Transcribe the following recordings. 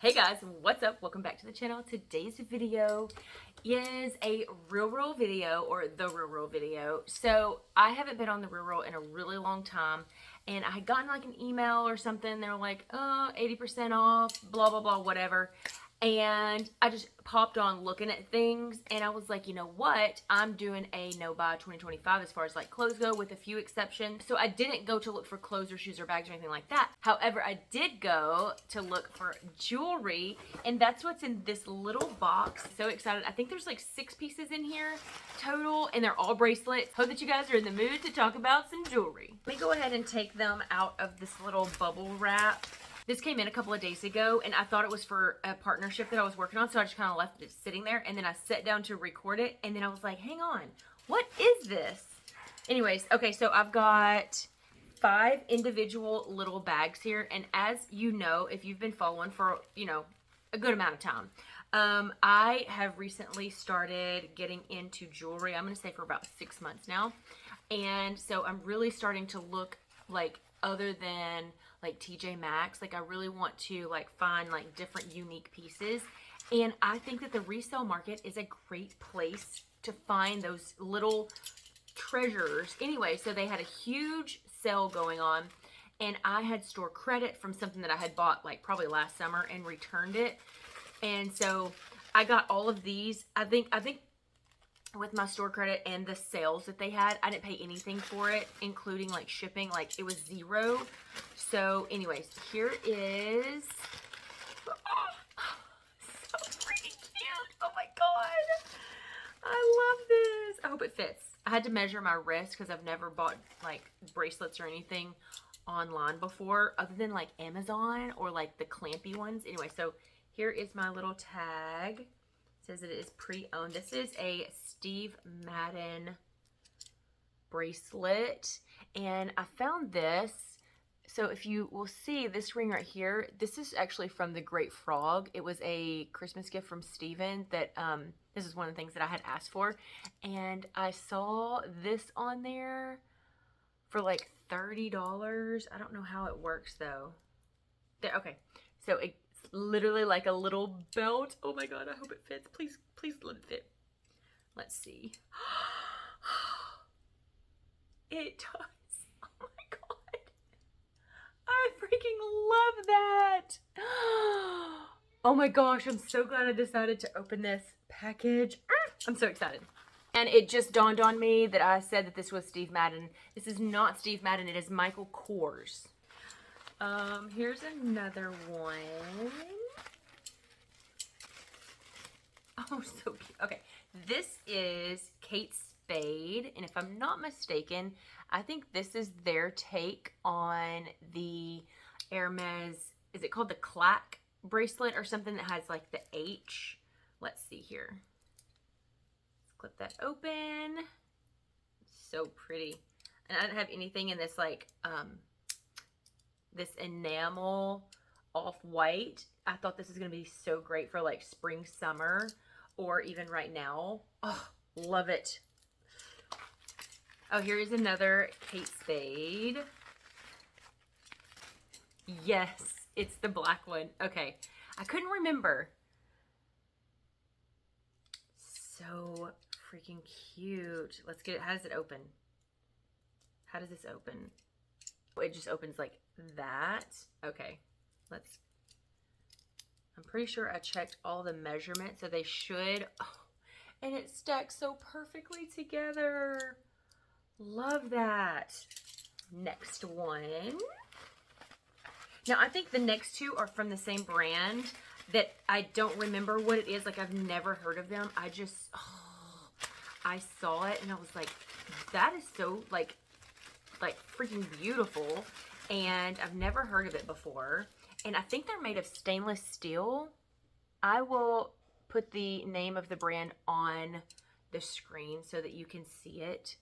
Hey guys, what's up? Welcome back to the channel. Today's video is a RealReal video, or the RealReal video. So I haven't been on the RealReal in a really long time, and I had gotten like an email or something. They were like, oh, 80% off, blah, blah, blah, whatever. And I just popped on looking at things, and I was like, you know what? I'm doing a no buy 2025 as far as like clothes go, with a few exceptions. So I didn't go to look for clothes or shoes or bags or anything like that. However, I did go to look for jewelry, and that's what's in this little box. So excited. I think there's like 6 pieces in here total, and they're all bracelets. Hope that you guys are in the mood to talk about some jewelry. Let me go ahead and take them out of this little bubble wrap. This came in a couple of days ago, and I thought it was for a partnership that I was working on, so I just kind of left it sitting there, and then I sat down to record it, and then I was like, hang on, what is this? Anyways, okay, so I've got 5 individual little bags here, and as you know, if you've been following for, you know, a good amount of time, I have recently started getting into jewelry. I'm going to say for about 6 months now, and so I'm really starting to look like other than like TJ Maxx. Like I really want to like find like different unique pieces, and I think that the resale market is a great place to find those little treasures. Anyway, so they had a huge sale going on, and I had store credit from something that I had bought like probably last summer and returned it, and so I got all of these. I think with my store credit and the sales that they had, I didn't pay anything for it, including like shipping. Like it was $0. So anyways, here is, so freaking cute. Oh my God. I love this. I hope it fits. I had to measure my wrist because I've never bought like bracelets or anything online before, other than like Amazon or like the clampy ones. Anyway, so here is my little tag. Says it is pre-owned. This is a Steve Madden bracelet, and I found this. So if you will see this ring right here, this is actually from the Great Frog. It was a Christmas gift from Steven that this is one of the things that I had asked for, and I saw this on there for like $30. I don't know how it works though. There, okay, so it's literally like a little belt. Oh my God, I hope it fits. Please, please let it fit. Let's see. It does. Oh my God. I freaking love that. Oh my gosh, I'm so glad I decided to open this package. I'm so excited. And it just dawned on me that I said that this was Steve Madden. This is not Steve Madden. It is Michael Kors. Here's another one. Oh, so cute. Okay, this is Kate Spade, and if I'm not mistaken, I think this is their take on the Hermes, is it called the Clack bracelet or something that has like the H? Let's see here. Let's clip that open. So pretty. And I don't have anything in this like, this enamel off-white. I thought this was going to be so great for like spring, summer, or even right now. Oh, love it. Oh, here is another Kate Spade. Yes, it's the black one. Okay, I couldn't remember. So freaking cute. Let's get it. How does it open? How does this open? It just opens like that. Okay, I'm pretty sure I checked all the measurements, so they should. Oh, and it stacks so perfectly together. Love that. Next one. Now I think the next 2 are from the same brand that I don't remember what it is. Like I've never heard of them. I just, I saw it and I was like, that is so like freaking beautiful, and I've never heard of it before, and I think they're made of stainless steel. I will put the name of the brand on the screen so that you can see it.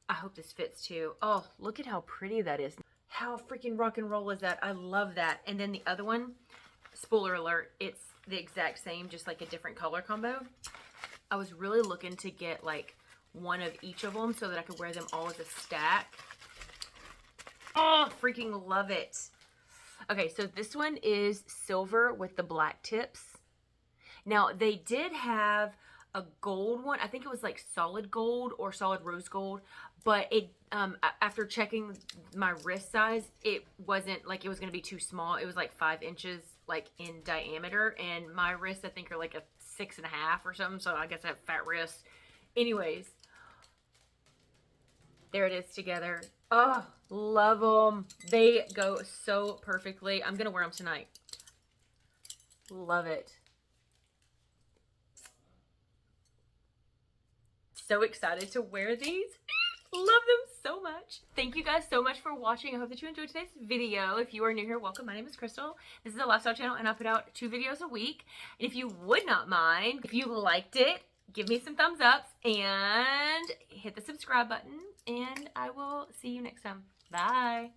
I hope this fits too. Oh, look at how pretty that is. How freaking rock and roll is that? I love that. And then the other one, spoiler alert, it's the exact same, just like a different color combo. I was really looking to get like one of each of them so that I could wear them all as a stack. Oh, freaking love it. Okay, so this one is silver with the black tips. Now, they did have a gold one. I think it was like solid gold or solid rose gold, but it after checking my wrist size, it wasn't like it was going to be too small. It was like 5 inches like in diameter, and my wrists I think are like a 6.5 or something, so I guess I have fat wrists. Anyways, there it is together. Oh, love them. They go so perfectly. I'm going to wear them tonight. Love it. So excited to wear these. Love them so much. Thank you guys so much for watching. I hope that you enjoyed today's video. If you are new here, welcome. My name is Krystal. This is a lifestyle channel, and I put out 2 videos a week. And if you would not mind, if you liked it, give me some thumbs ups and hit the subscribe button, and I will see you next time. Bye.